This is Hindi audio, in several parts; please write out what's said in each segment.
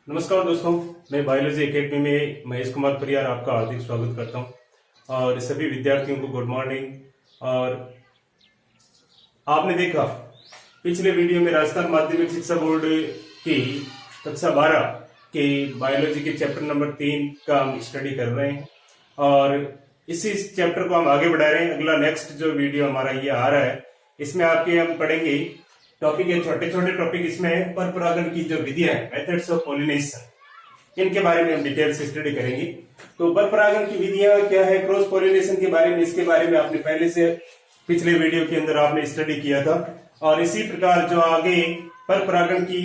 नमस्कार दोस्तों, मैं बायोलॉजी एकेडमी में महेश कुमार परियार आपका हार्दिक स्वागत करता हूं और सभी विद्यार्थियों को गुड मॉर्निंग। और आपने देखा पिछले वीडियो में राजस्थान माध्यमिक शिक्षा बोर्ड की कक्षा 12 के बायोलॉजी के चैप्टर नंबर 3 का हम स्टडी कर रहे हैं और इसी चैप्टर को हम आगे बढ़ा रहे हैं। अगला नेक्स्ट जो वीडियो हमारा ये आ रहा है, इसमें आपके हम पढ़ेंगे टॉपिक है, छोटे छोटे टॉपिक इसमें है। पर परागण की जो विधियां है, मेथड्स ऑफ पॉलिनेशन, इनके बारे में हम डिटेल से स्टडी करेंगे। तो पर परागण की विधियां क्या है, क्रॉस पॉलिनेशन के बारे में, इसके बारे में आपने पहले से पिछले वीडियो के अंदर आपने स्टडी किया था। और इसी प्रकार जो आगे पर परागण की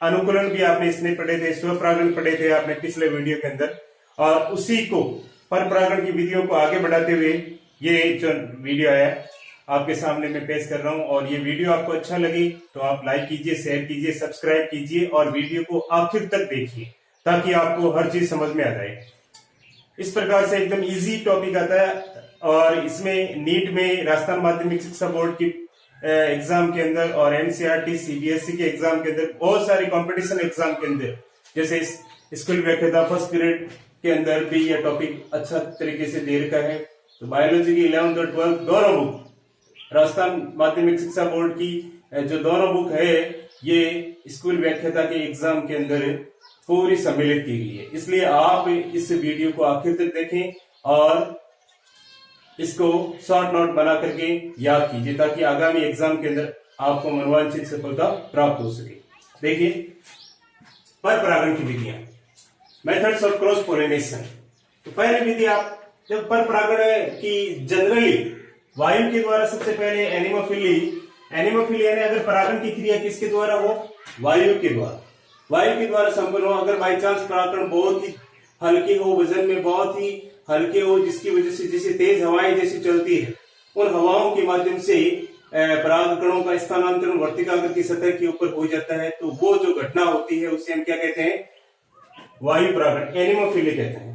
अनुकूलन भी आपने इसमें पढ़े थे, स्व परागण पढ़े थे आपने पिछले वीडियो के अंदर। और उसी को पर परागण की विधियों को आगे बढ़ाते हुए ये जो वीडियो है आपके सामने मैं पेश कर रहा हूं। और ये वीडियो आपको अच्छा लगे तो आप लाइक कीजिए, शेयर कीजिए, सब्सक्राइब कीजिए और वीडियो को आखिर तक देखिए ताकि आपको हर चीज समझ में आ जाए। इस प्रकार से एकदम इजी टॉपिक आता है और इसमें नीट में, राजस्थान माध्यमिक शिक्षा बोर्ड की एग्जाम के अंदर और एनसीईआरटी सीबीएसई के एग्जाम के अंदर, बहुत सारे कंपटीशन एग्जाम के अंदर, जैसे स्कूल व्याख्याता फर्स्ट ग्रेड के अंदर भी यह टॉपिक अच्छा तरीके से दे रखा है। तो बायोलॉजी की 11th और 12th दोनों बुक, राजस्थान माध्यमिक शिक्षा बोर्ड की जो दोनों बुक है, ये स्कूल व्याख्याता के एग्जाम के अंदर पूरी सम्मिलित की गई है। इसलिए आप इस वीडियो को आखिर तक देखें और इसको शॉर्ट नोट बना करके याद कीजिए ताकि आगामी एग्जाम के अंदर आपको मनोवांछित सफलता प्राप्त हो सके। देखिए, पर परागण की विधियां, मेथड्स ऑफ क्रॉस पॉलिनेशन। तो पहली विधि, आप जब पर परागण की जनरली वायु के द्वारा सबसे पहले एनिमोफिली यानी अगर परागण की क्रिया किसके द्वारा हो, वायु के द्वारा संपन्न हो। अगर बाई चांस परागण बहुत ही हल्के हो, वजन में बहुत ही हल्के हो, जिसकी वजह से जैसे तेज हवाएं जैसी चलती है, उन हवाओं के माध्यम से परागकणों का स्थानांतरण वर्तिकाग्र की सतह के ऊपर हो जाता है, तो वो जो घटना होती है उसे हम क्या कहते हैं, वायु परागण, एनिमोफिली कहते हैं।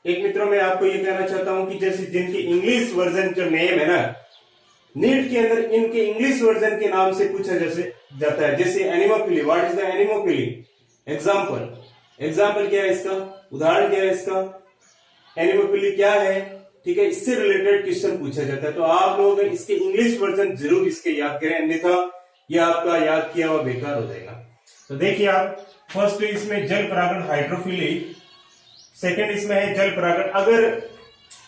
एक मित्रों, मैं आपको ये कहना चाहता हूं कि जैसे जिनकी इंग्लिश वर्जन जो नेम है ना, नीट के अंदर इनके इंग्लिश वर्जन के नाम से पूछा जाता है। जैसे anemophily, what is the anemophily? Example क्या है इसका, उदाहरण क्या है इसका, एनिमोफिली क्या है, ठीक है, इससे रिलेटेड क्वेश्चन पूछा जाता है। तो आप लोग इसके इंग्लिश वर्जन जरूर इसके याद करें, अन्यथा यह आपका याद किया हुआ बेकार हो जाएगा। तो देखिए आप, फर्स्ट इसमें जल परागण हाइड्रोफिली, सेकेंड इसमें है जल परागण। अगर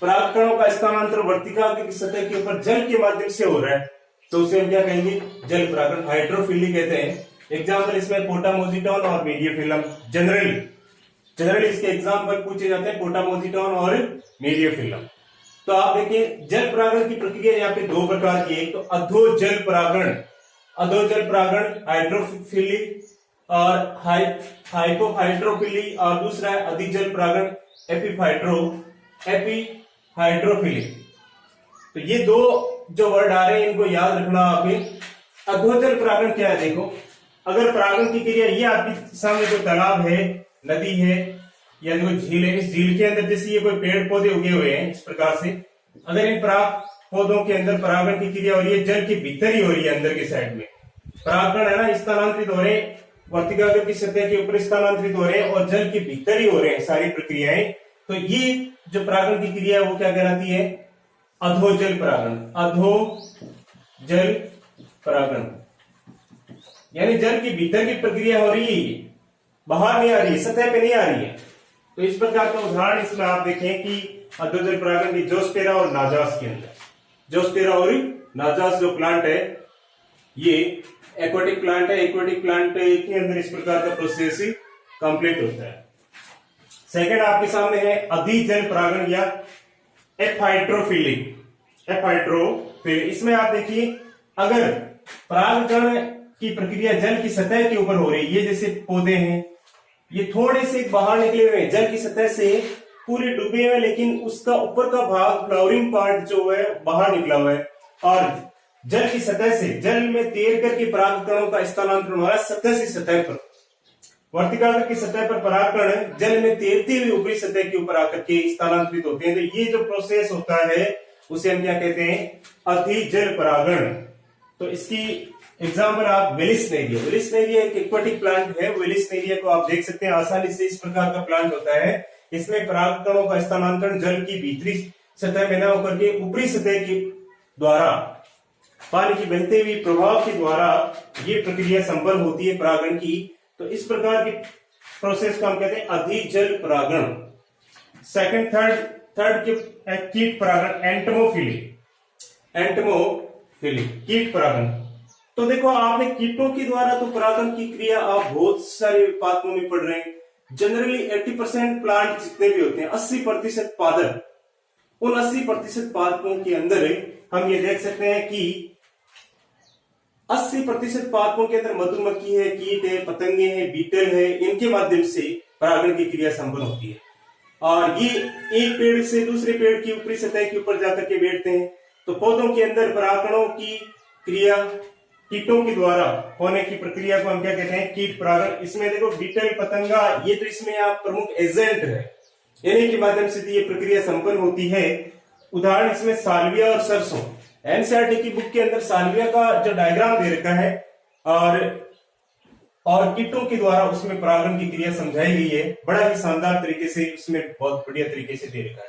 परागकणों का स्थानांतरण वर्तिकाग्र की सतह के ऊपर जल के माध्यम से हो रहा है तो उसे हम क्या कहेंगे, जल परागण, हाइड्रोफिली कहते हैं। एग्जाम्पल इसमें पोटामोजिटॉन और मीडियोफिलम, जनरली इसके एग्जाम्पल पूछे जाते हैं, पोटामोजिटॉन और मीडियोफिलम। तो आप देखिए, जल परागण की प्रक्रिया यहाँ पे दो प्रकार की है। एक तो अधोजल परागण हाइड्रोफिली और हाइपोहाइड्रोफिली, और दूसरा है अधिजल परागण एपिहाइड्रोफिली। तो ये दो जो वर्ड आ रहे हैं इनको याद रखना आपने। अधोजल परागण क्या है, देखो, अगर परागण की क्रिया, ये आपके सामने जो तालाब है, नदी है या जो झील है, इस झील के अंदर जैसे ये कोई पेड़ पौधे उगे हुए हैं इस प्रकार से, अगर इन पौधों के अंदर परागण की क्रिया हो रही है, जल के भीतर ही हो रही है, अंदर के साइड में परागण है ना, स्थानांतरित हो रहे हैं, वर्तिकाग्र की सतह के ऊपर स्थानांतरित हो रहे हैं और जल के भीतर ही हो रहे हैं सारी प्रक्रियाएं। तो ये जो परागण की क्रिया है वो क्या कहलाती है, अधोजल परागण, यानी जल के भीतर की प्रक्रिया हो रही है, बाहर नहीं आ रही है, सतह पे नहीं आ रही है। तो इस प्रकार का उदाहरण इसमें आप देखें कि अधोजल परागण की जोस्पेरा और नाजास के अंदर, जोस्पेरा और नाजास जो प्लांट है, ये एक्वाटिक प्लांट है। एक्वाटिक प्लांट के अंदर इस प्रकार का प्रोसेस कंप्लीट होता है। सेकंड आपके सामने है अधिजल परागण या एपहाइड्रोफिली। इसमें आप देखिए, अगर परागकण की प्रक्रिया जल की सतह के ऊपर हो रही है, ये जैसे पौधे हैं, ये थोड़े से बाहर निकले हुए हैं, जल की सतह से पूरे डूबे हुए, लेकिन उसका ऊपर का भाग, फ्लावरिंग पार्ट जो है, बाहर निकला हुआ है और जल की सतह से, जल में तैर करके परागकणों का स्थानांतरण हो रहा है सतह से सतह पर। वर्तिकाग्र की सतह पर परागकण जल में तैरते हुए ऊपरी सतह के ऊपर आकर के स्थानांतरित होते हैं। तो ये जो प्रोसेस होता है उसे हम क्या कहते हैं, अधिजल परागण। तो इसकी एग्जाम्पल आप वेलिस्नेरिया, वेलिस्नेरिया एक एक्वाटिक प्लांट है। वेलिस्नेरिया को आप देख सकते हैं आसानी से इस प्रकार का प्लांट होता है। इसमें परागकणों का स्थानांतरण जल की भीतरी सतह में न होकर के ऊपरी सतह के द्वारा पानी की बहते हुए प्रभाव के द्वारा ये प्रक्रिया संपन्न होती है परागण की। तो इस प्रकार की प्रोसेस को हम कहते हैं अधिजल परागण। सेकंड थर्ड के कीट परागण, एंटमोफिली, एंटमोफिली कीट परागण। तो देखो आपने कीटों के द्वारा तो परागण की क्रिया आप बहुत सारे पादपों में पढ़ रहे हैं। जनरली 80% प्लांट जितने भी होते हैं, 80% पादप, उन 80% पादपों के अंदर हम ये देख सकते हैं कि 80% पादपों के अंदर मधुमक्खी है, कीट है, पतंगे हैं, बीटल है, इनके माध्यम से परागण की क्रिया संपन्न होती है। और ये एक पेड़ से दूसरे पेड़ की ऊपरी सतह के ऊपर जाकर के बैठते हैं। तो पौधों के अंदर परागणों की क्रिया कीटों के द्वारा होने की प्रक्रिया को हम क्या कहते हैं? कीट परागण। इसमें देखो बीटल, पतंगा, ये तो इसमें आप प्रमुख एजेंट है, इन्हीं के माध्यम से ये प्रक्रिया संपन्न होती है। उदाहरण इसमें साल्विया और सरसों। एनसीईआरटी की बुक के अंदर साल्विया का जो डायग्राम दे रखा है और कीटों के द्वारा उसमें परागण की क्रिया समझाई गई है, बड़ा ही शानदार तरीके से, उसमें बहुत बढ़िया तरीके से दे रखा है।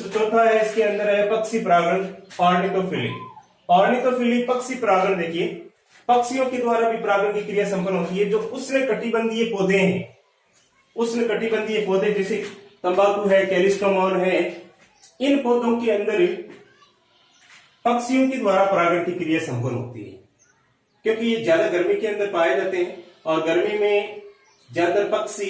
चौथा है इसके अंदर है पक्षी परागण, ऑर्निथोफिली। ऑर्निथोफिली पक्षी परागण, देखिए पक्षियों के द्वारा भी परागण की क्रिया संपन्न होती है। जो उष्णकटिबंधीय पौधे हैं, उष्णकटिबंधीय पौधे जैसे तंबाकू है, कैलिस्ट्रोमोन है, इन पौधों के अंदर पक्षियों के द्वारा परागण की क्रिया संपन्न होती है, क्योंकि ये ज्यादा गर्मी के अंदर पाए जाते हैं और गर्मी में ज्यादातर पक्षी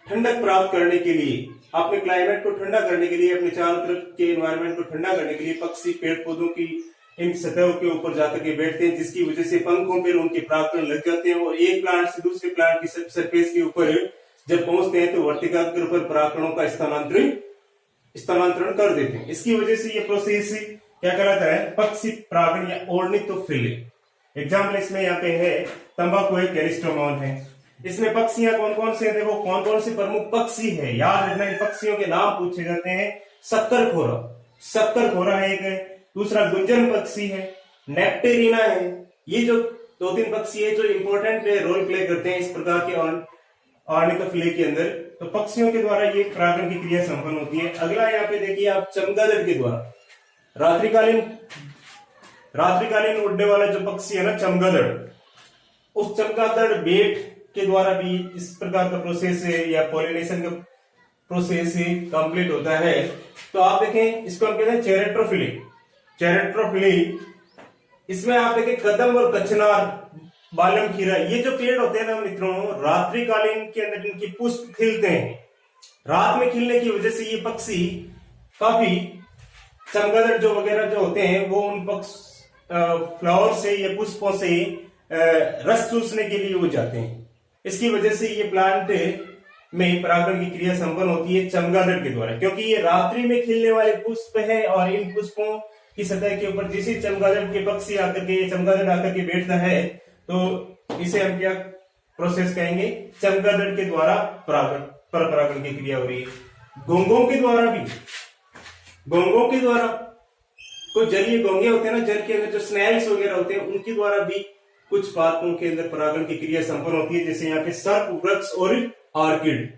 ठंडक प्राप्त करने के लिए, अपने क्लाइमेट को ठंडा करने के लिए, अपने चारों तरफ के एनवायरनमेंट को ठंडा करने के लिए पक्षी पेड़ पौधों की इन सतहों के ऊपर जाकर के बैठते हैं, जिसकी वजह से पंखों पर उनके परागकण लग जाते हैं और एक प्लांट से दूसरे प्लांट की सरफेस के ऊपर जब पहुंचते हैं तो वर्तिकाग्र पर परागकणों का स्थानांतरण कर देते हैं। इसकी वजह से ये प्रोसेस क्या कहलाता है? पक्षी परागण या ऑर्निथोफिली। एग्जाम्पल इसमें यहाँ पे है तंबाकू है, कैलिस्ट्रोमोन है। इसमें पक्षियां कौन कौन से, देखो कौन कौन से प्रमुख पक्षी है, याद रखना। इन पक्षियों के नाम पूछे जाते हैं। शक्करखोरा है एक, दूसरा गुंजन पक्षी है, नेप्टेरिना है। ये जो 2-3 पक्षी है जो इंपॉर्टेंट रोल प्ले करते हैं इस प्रकार के ऑर्निथोफिली के अंदर। तो पक्षियों के द्वारा ये परागण की क्रिया संपन्न होती है। अगला यहाँ पे देखिए आप, चमगादड़ के द्वारा, रात्रिकालीन उड़ने वाला जो पक्षी है ना चमगादड़, उस चमगादड़ बेट के द्वारा भी इस प्रकार का प्रोसेस है या पॉलिनेशन का प्रोसेस कंप्लीट होता है। तो आप देखें इसको हम कहते हैं चेरेट्रोफिली। इसमें आप देखें कदम और कचनार, बालम खीरा, ये जो पेड़ होते हैं ना मित्रों, रात्रिकालीन के अंदर इनके पुष्प खिलते हैं। रात में खिलने की वजह से ये पक्षी काफी, चमगादड़ जो वगैरह जो होते हैं वो उन फ्लावर से या पुष्पों से रस चूसने के लिए वो जाते हैं। इसकी वजह से ये प्लांट में परागण की क्रिया संपन्न होती है चमगादड़ के द्वारा, क्योंकि ये रात्रि में खिलने वाले पुष्प है और इन पुष्पों की सतह के ऊपर जैसे चमगादड़ के पक्षी आकर के, चमगादड़ आकर के बैठता है तो इसे हम क्या प्रोसेस कहेंगे? चमगादड़ के द्वारा परागण की क्रिया हो रही है। घोंघों के द्वारा कोई जलीय घोंघे होते हैं ना, जल के अंदर जो स्नेल्स वगैरह होते हैं, उनके द्वारा भी कुछ पादपों के अंदर परागण की क्रिया संपन्न होती है। जैसे यहाँ पे सर्प वृक्ष और ऑर्किड,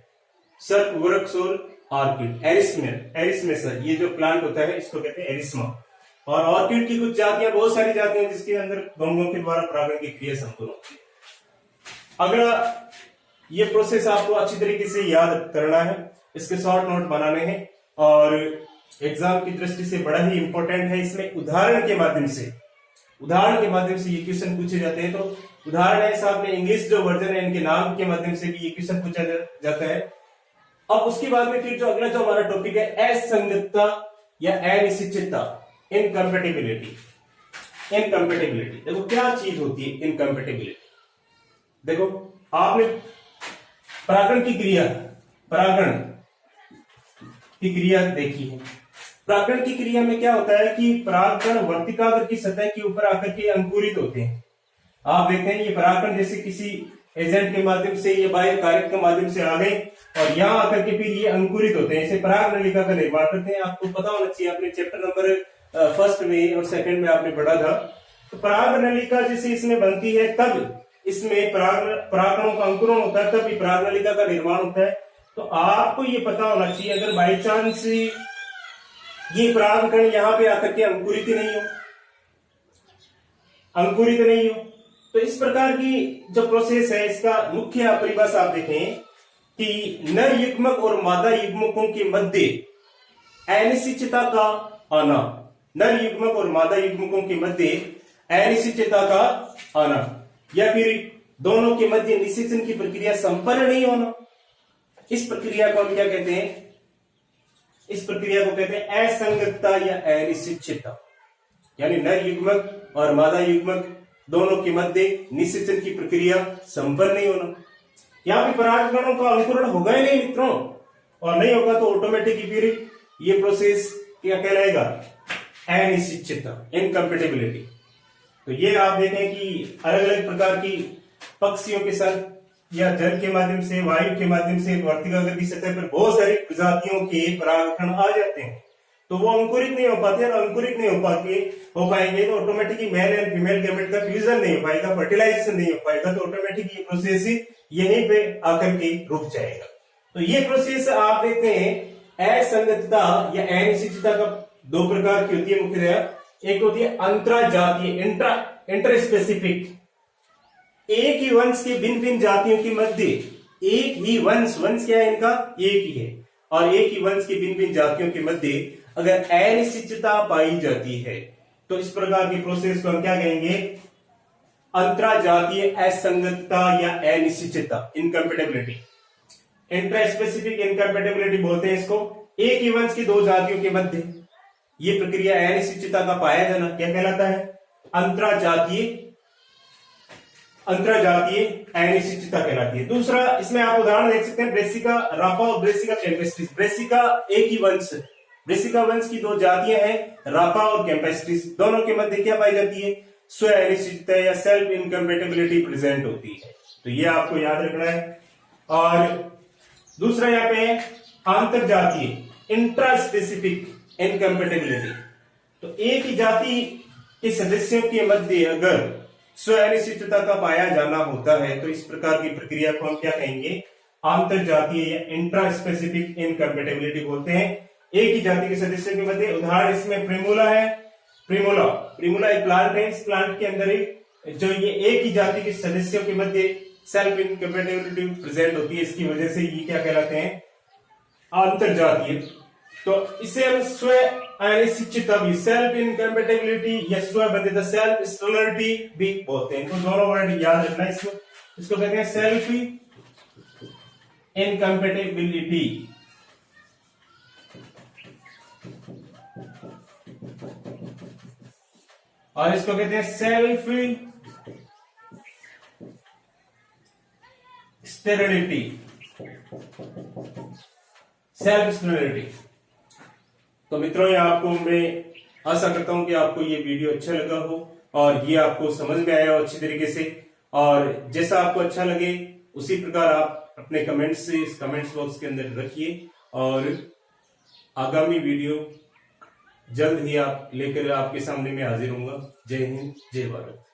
एरिस्मेसा, ये जो प्लांट होता है इसको कहते हैं एरिस्मा। और ऑर्किड की कुछ जातियां, बहुत सारी जातियां हैं जिसके अंदर घोंघों के द्वारा परागण की क्रिया संपन्न होती है। अगला ये प्रोसेस आपको अच्छी तरीके से याद करना है, इसके शॉर्ट नोट बनाने हैं और एग्जाम की दृष्टि से बड़ा ही इंपॉर्टेंट है। इसमें उदाहरण के माध्यम से ये क्वेश्चन पूछे जाते हैं। तो उदाहरण है साहब में इंग्लिश जो वर्जन है, इनके नाम के माध्यम से भी ये क्वेश्चन पूछा जाता है। अब उसके बाद में फिर जो अगला जो हमारा टॉपिक है, असंगतता या अनिश्चितता, इनकम्पेटिबिलिटी। देखो क्या चीज होती है इनकम्पेटिबिलिटी? देखो आपने परागण की क्रिया देखी है। परागण की क्रिया में क्या होता है कि परागकण वर्तिकाग्र की सतह के ऊपर आकर के अंकुरित होते हैं। आप देखते हैं ये परागकण जैसे किसी एजेंट के माध्यम से या बाह्य कारक के माध्यम से आ गए और यहाँ आकर के फिर ये अंकुरित होते हैं, इसे पराग नलिका का निर्माण करते हैं। आपको पता होना चाहिए, आपने चैप्टर नंबर 1 में और 2 में आपने पढ़ा था तो पराग नलिका जैसे इसमें बनती है तब इसमें परागणों का अंकुरण होता है, तब पराग नलिका का निर्माण होता है। तो आपको ये पता होना चाहिए, अगर बाई चांस ये परागकण यहाँ पे आकर के अंकुरित नहीं हो, तो इस प्रकार की जो प्रोसेस है इसका मुख्य परिभाषा आप देखें कि नर युग्मक और मादा युग्मकों के मध्य अनिश्चितता का आना, नर युग्मक और मादा युग्मकों के मध्य अनिश्चितता का आना, या फिर दोनों के मध्य निषेचन की प्रक्रिया संपन्न नहीं होना, इस प्रक्रिया को हम क्या कहते हैं? इस प्रक्रिया को कहते हैं असंगतता या अनिश्चितता। यानी नर युग्मक और मादा युग्मक दोनों के मध्य निषेचन की प्रक्रिया संपन्न नहीं होना। यहाँ पे परागकणों का अंकुरण होगा ही नहीं मित्रों, और नहीं होगा तो ऑटोमेटिक फिर ये प्रोसेस क्या कहलाएगा? अनिश्चितता, इनकम्पेटिबिलिटी। तो ये आप देखें कि अलग अलग प्रकार की पक्षियों के साथ या जल के माध्यम से, वायु के माध्यम से वर्तिका गति सतह पर बहुत सारी प्रजातियों के परागकण आ जाते हैं, तो वो अंकुरित नहीं हो पाते, और अंकुरित नहीं हो पाएंगे तो automatically male and female gamete का फ्यूजन नहीं हो पाएगा, फर्टिलाइजेशन नहीं हो पाएगा, तो ऑटोमेटिक ये प्रोसेस यहीं पे आकर के रुक जाएगा। तो ये प्रोसेस आप देखते हैं असंगतता या अनिश्चितता का दो प्रकार की होती है मुख्यतः। एक होती है अंतरजातीय, इंटर स्पेसिफिक, एक ही वंश के भिन्न भिन्न जातियों के मध्य एक ही वंश क्या है इनका? एक ही है, और एक ही वंश के भिन्न भिन्न जातियों के मध्य अगर अनिश्चितता पाई जाती है तो इस प्रकार की प्रोसेस को हम क्या कहेंगे? अंतरजातीय असंगतता या अनिश्चितता, इनकम्पेटिबिलिटी। इंटर स्पेसिफिक इनकम्पेटिबिलिटी बोलते हैं इसको। एक ही वंश की दो जातियों के मध्य ये प्रक्रिया अनिश्चितता का पाया जाना क्या कहलाता है? अंतरजातीय अनिश्चितता कहलाती है। दूसरा, इसमें आप उदाहरण देख सकते हैं ब्रेसिका रापा और ब्रेसिका कैम्पेस्ट्रिस। ब्रेसिका एक ही वंश, ब्रेसिका वंश की दो जातियां हैं, रापा और कैम्पेस्ट्रिस, दोनों के मध्य क्या पाई जाती है? स्व अनिश्चितता या सेल्फ इनकम्पेटिबिलिटी प्रेजेंट होती है। तो ये आपको याद रखना है। और दूसरा यहाँ पे अंतरजातीय इंट्रा स्पेसिफिक इनकम्पेटिबिलिटी। तो एक ही जाति के सदस्यों के मध्य अगर स्व अनिश्चितता का पाया जाना होता है तो इस प्रकार की प्रक्रिया को हम क्या कहेंगे? अंतरजातीय या इंट्रा स्पेसिफिक इनकम्पेटिबिलिटी बोलते हैं। एक ही जाति के सदस्यों के मध्य, उदाहरण इसमें प्रिमोला है। प्रिमोला एक प्लांट है, इस प्लांट के अंदर जो ये एक ही जाति के सदस्यों के मध्य सेल्फ इनकम्पेटिबिलिटी प्रेजेंट होती है, इसकी वजह से ये क्या कहलाते हैं? अंतरजातीय। तो इसे हम स्व अनिश्चितता भी, सेल्फ इनकम्पेटिबिलिटी या स्व बंधितता, सेल्फ स्टेरिलिटी भी बोलते हैं। तो दोनों वर्ड याद रखना है इसको कहते हैं सेल्फ इनकम्पेटिबिलिटी। और इसको कहते हैं सेल्फ स्टेरिलिटी, सेल्फ स्टेरिलिटी। तो मित्रों, ये आपको मैं आशा करता हूं कि आपको ये वीडियो अच्छा लगा हो और ये आपको समझ में आया हो अच्छी तरीके से। और जैसा आपको अच्छा लगे उसी प्रकार आप अपने कमेंट्स इस कमेंट्स बॉक्स के अंदर रखिए, और आगामी वीडियो जल्द ही आप लेकर आपके सामने में हाजिर होऊंगा। जय हिंद, जय भारत।